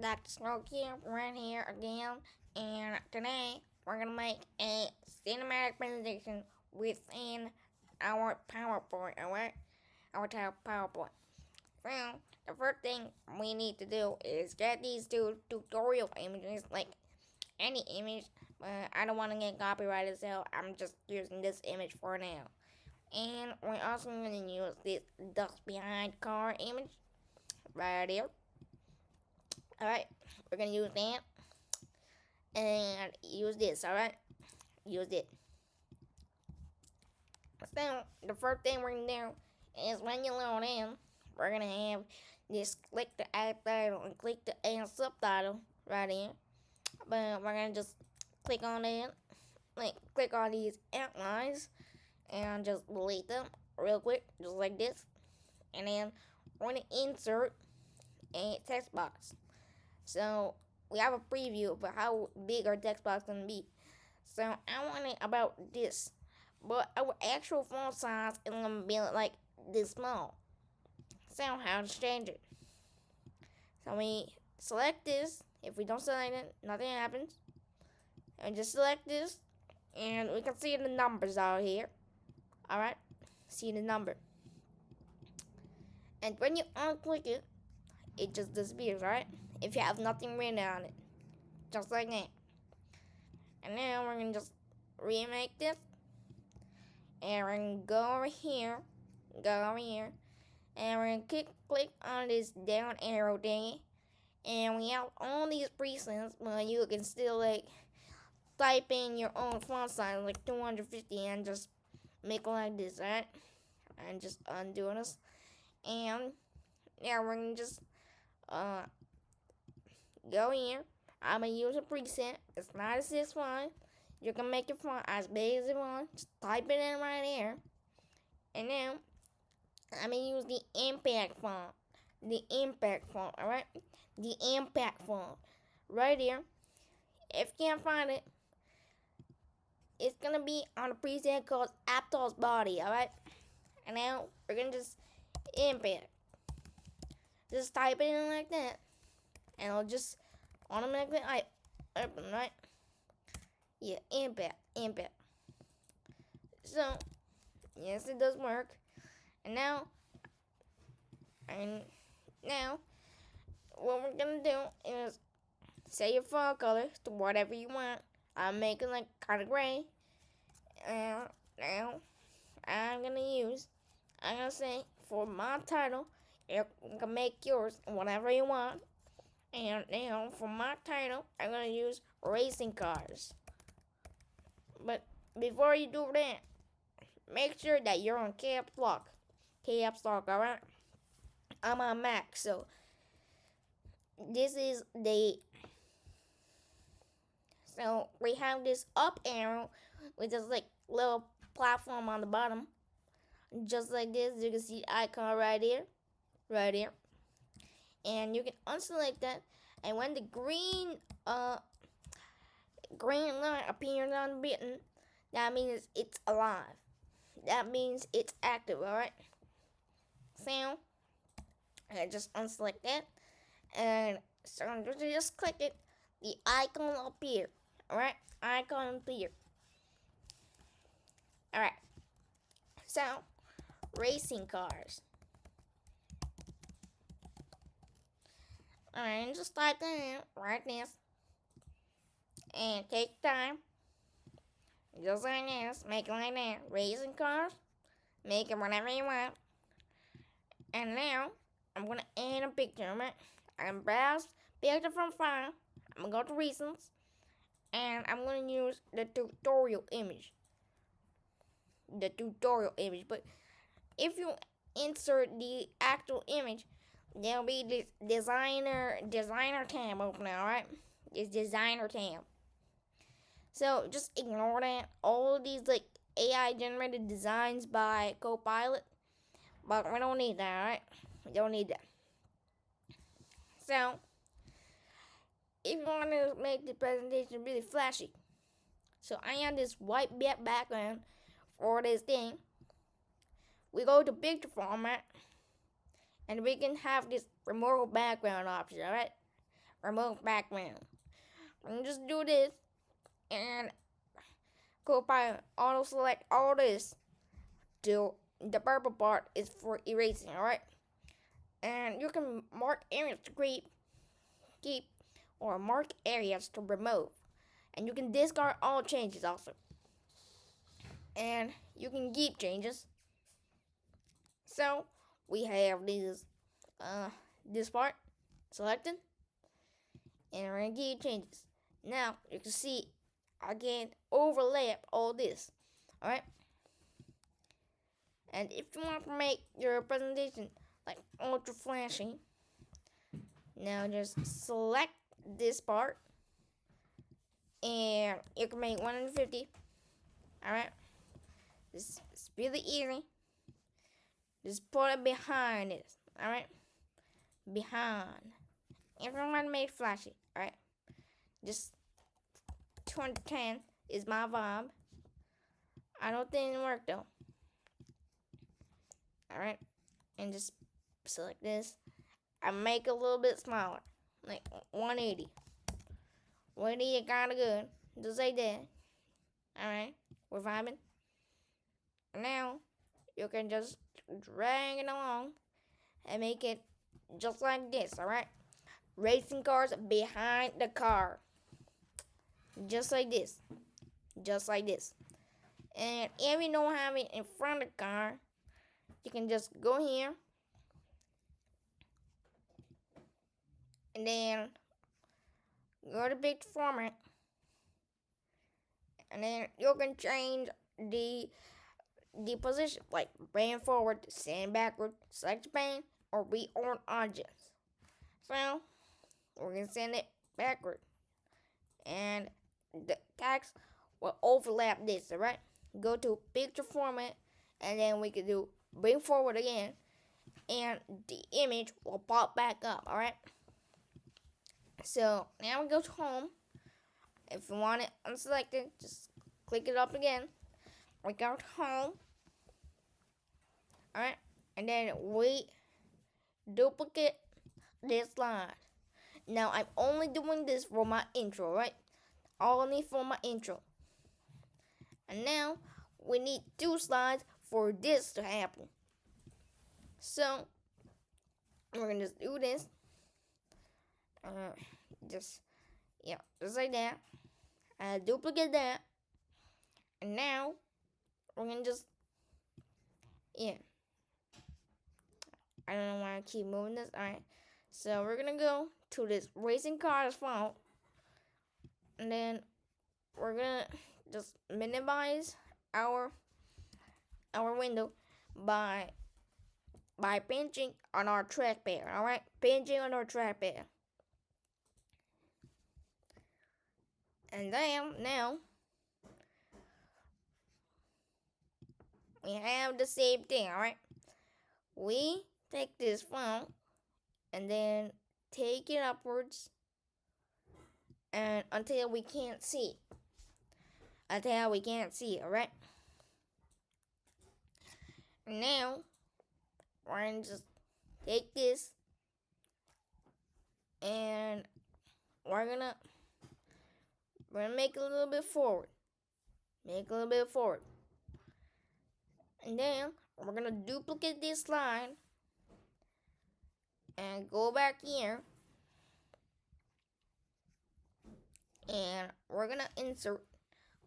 Dr. Smoke here, right here again, and today we're gonna make a cinematic presentation within our PowerPoint, alright? Our PowerPoint. So, the first thing we need to do is get these two tutorial images, like any image, but I don't want to get copyrighted, so I'm just using this image for now. And we're also gonna use this dust behind car image right here. Alright, we're gonna use that and use this, alright? Use it. So, the first thing we're gonna do is when you load in, we're gonna have this click the add title and click the add subtitle right here. But we're gonna just click on it, like click on these outlines and just delete them real quick, just like this. And then we're gonna insert a text box. So we have a preview of how big our text box is gonna be. So I want it about this, but our actual font size is gonna be like this small. So how to change it? So we select this. If we don't select it, nothing happens. And just select this, and we can see the numbers out here. All right, see the number. And when you unclick it, it just disappears, right? If you have nothing written on it, just like that. And now we're gonna just remake this, and we're gonna go over here, and we're gonna click on this down arrow thingy, and we have all these presets, but you can still like type in your own font size, like 250, and just make it like this, right? And just undo this, and now we're gonna just go here. I'm gonna use a preset. It's 96 font. You can make your font as big as you want. Just type it in right here. And now I'm gonna use the impact font. The impact font, alright? The impact font. Right here. If you can't find it, it's gonna be on a preset called Aptos Body, alright? And now we're gonna just impact. Just type it in like that. And it'll just automatically open, right? Yeah, impact. So, yes, it does work. And now, what we're gonna do is set your font color to whatever you want. I'm making like kind of gray. And now, I'm gonna say for my title, you can make yours whatever you want. And now for my title, I'm gonna use racing cars. But before you do that, make sure that you're on caps lock. Caps lock, alright? I'm on Mac, so this is the. So we have this up arrow with this like little platform on the bottom. Just like this, you can see the icon right here. Right here. And you can unselect that. And when the green line appears on the button, that means it's alive. That means it's active, alright? So, I just unselect that. And so just click it. The icon will appear. Alright? Icon will appear. Alright. So, racing cars. Alright, just type that in right this. And take time. Just like this. Make it like that. Racing cars. Make it whatever you want. And now, I'm going to add a picture, right? I'm going to browse picture from file. I'm going to go to recents. And I'm going to use the tutorial image. But if you insert the actual image, there'll be this designer tab open, alright? This designer tab. So just ignore that. All of these like AI generated designs by Copilot. But we don't need that, alright? We don't need that. So if you want to make the presentation really flashy, so I have this white background for this thing. We go to picture format, and we can have this removable background option, alright? remove background. And just do this and go by auto select all this till the purple part is for erasing, alright? And you can mark areas to keep or mark areas to remove. And you can discard all changes also. And you can keep changes. So we have this part selected, and we're gonna keep changes. Now you can see I can overlap all this. Alright? And if you want to make your presentation like ultra flashy, now just select this part and you can make 150. Alright? This is really easy. Just put it behind it. Alright? Behind. If you want to make it flashy, alright? Just 210 is my vibe. I don't think it worked though. Alright? And just select this. I make it a little bit smaller. Like 180. 180 is kinda good. Just like that. Alright? We're vibing. Now you can just drag it along and make it just like this, alright? Racing cars behind the car. Just like this. Just like this. And if you don't have it in front of the car, you can just go here. And then go to picture format. And then you can change the position, like bring forward, send backward, select Japan, or reorder objects. So we're gonna send it backward, and the text will overlap this. Alright, go to picture format, and then we can do bring forward again, and the image will pop back up. Alright, so now we go to home. If you want it unselected, just click it up again. We go to home. Alright, and then we duplicate this slide. Now I'm only doing this for my intro, right? Only for my intro. And now we need 2 slides for this to happen. So we're gonna just do this. Just like that. Duplicate that. And now we're gonna just I don't know why I keep moving this. Alright. So we're gonna go to this racing cars font. And then we're gonna just minimize our window by pinching on our trackpad. Alright? Pinching on our trackpad. And then now we have the same thing, alright? We take this font and then take it upwards and until we can't see. Alright? Now we're gonna just take this and we're gonna make it a little bit forward. And then we're gonna duplicate this line and go back here. And we're gonna insert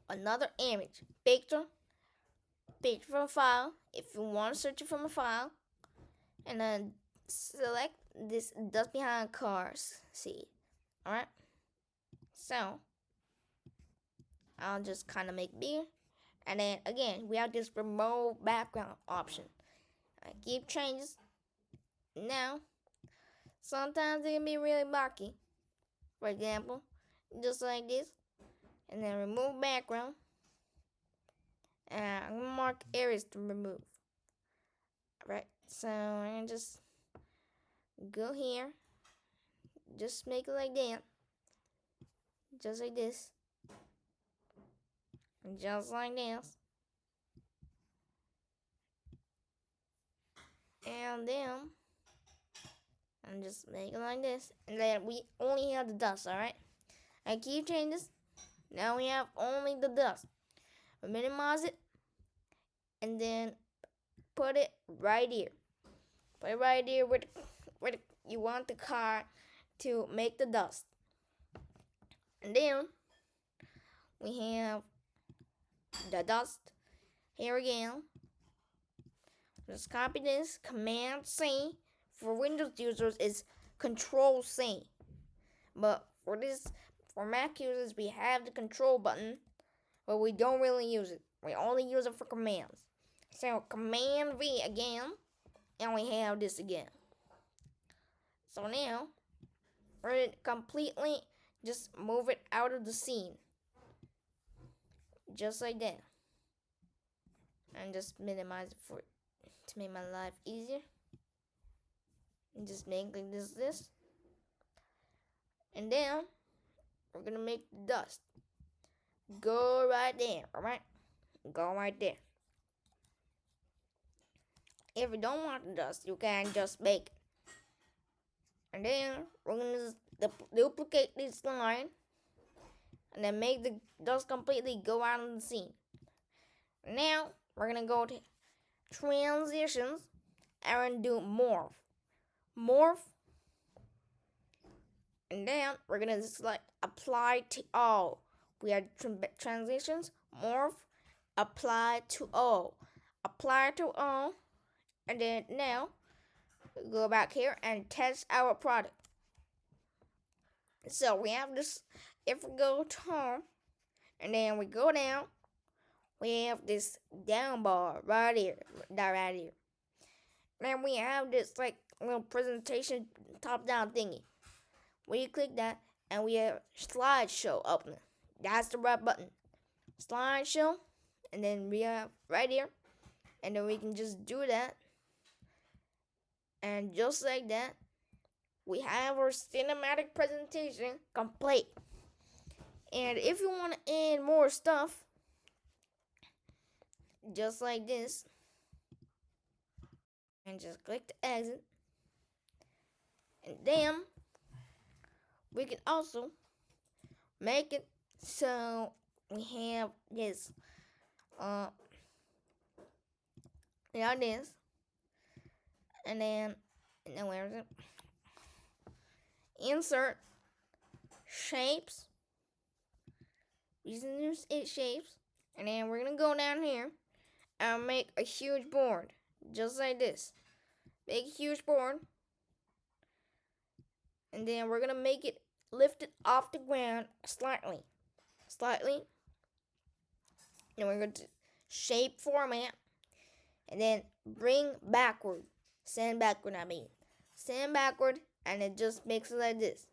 another image. Picture from file. If you want to search it from a file. And then select this dust behind cars. See. Alright. So I'll just kind of make bigger. And then again, we have this remove background option. I keep changes. Now, sometimes it can be really blocky. For example, just like this. And then remove background. And I'm going to mark areas to remove. Alright, so I'm going to just go here. Just make it like that. Just like this. Just like this. And then And just make it like this. And then we only have the dust, alright? I keep changing this. Now we have only the dust. We minimize it. And then put it right here. Put it right here where you want the car to make the dust. And then we have the dust here again. Just copy this. Command C for Windows users is Control C. But for Mac users, we have the control button, but we don't really use it. We only use it for commands. So Command V again, and we have this again. So now we're going to completely just move it out of the scene. Just like that. And just minimize it to make my life easier. And just make like this. And then we're gonna make the dust. Go right there, alright? Go right there. If you don't want the dust, you can just make it. And then we're gonna just duplicate this line and then make the dust completely go out of the scene. Now we're gonna go to transitions and do morph. Morph. And then we're gonna select apply to all. We have transitions, morph, apply to all. Apply to all. And then now go back here and test our product. So we have this. If we go to home and then we go down, we have this down bar right here. Then we have this like little presentation top down thingy. We click that and we have slideshow open. That's the right button. Slideshow, and then we have right here, and then we can just do that. And just like that, we have our cinematic presentation complete. And if you want to add more stuff, just like this, and just click the exit. And then we can also make it so we have this this, and then where is it? Insert shapes. Using these 8 shapes, and then we're gonna go down here and make a huge board, just like this. Make a huge board, and then we're gonna make it lift it off the ground slightly. And we're going to shape format, and then bring backward. Send backward, Send backward, and it just makes it like this.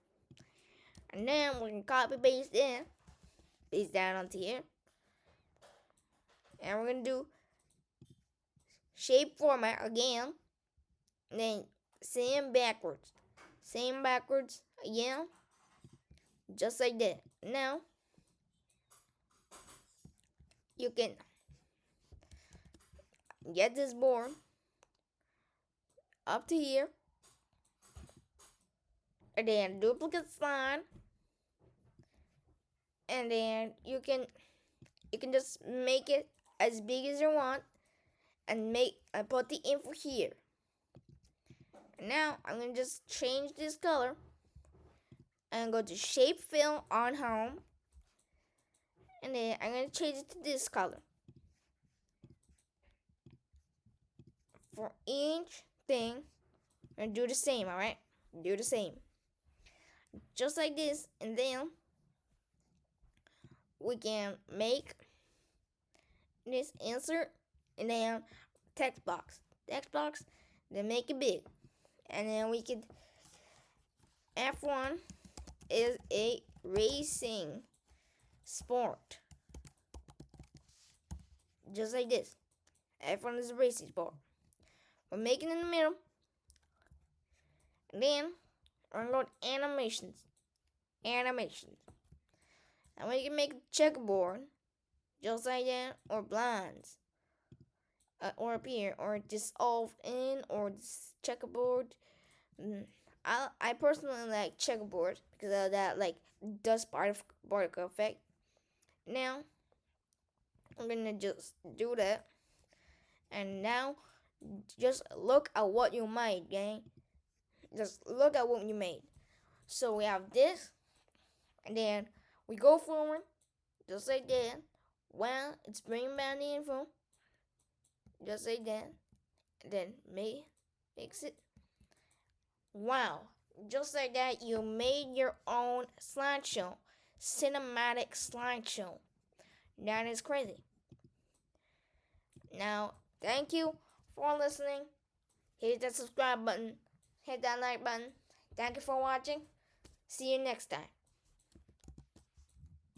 And then we can copy paste down onto here. And we're going to do shape format again. And then same backwards again. Just like that. Now, you can get this board up to here. And then duplicate slide. And then you can just make it as big as you want and put the info here. And now I'm gonna just change this color and go to shape fill on home, and then I'm gonna change it to this color. For each thing, I'm gonna do the same, alright? Do the same. Just like this, and then we can make this insert and then text box, then make it big, and then we could F1 is a racing sport, just like this. F1 is a racing sport. We're making in the middle, and then we're gonna go to animations, and we can make a checkerboard, just like that, or blinds, or up here, or dissolve in, or this checkerboard. I personally like checkerboard because of that like dust particle effect. Now I'm gonna just do that, and now just look at what you made, gang. Just look at what you made. So we have this, and then we go forward, just like that. Well, it's bringing back the info, just like that. And then mix it. Wow, just like that, you made your own slideshow, cinematic slideshow. That is crazy. Now, thank you for listening. Hit that subscribe button, hit that like button. Thank you for watching. See you next time.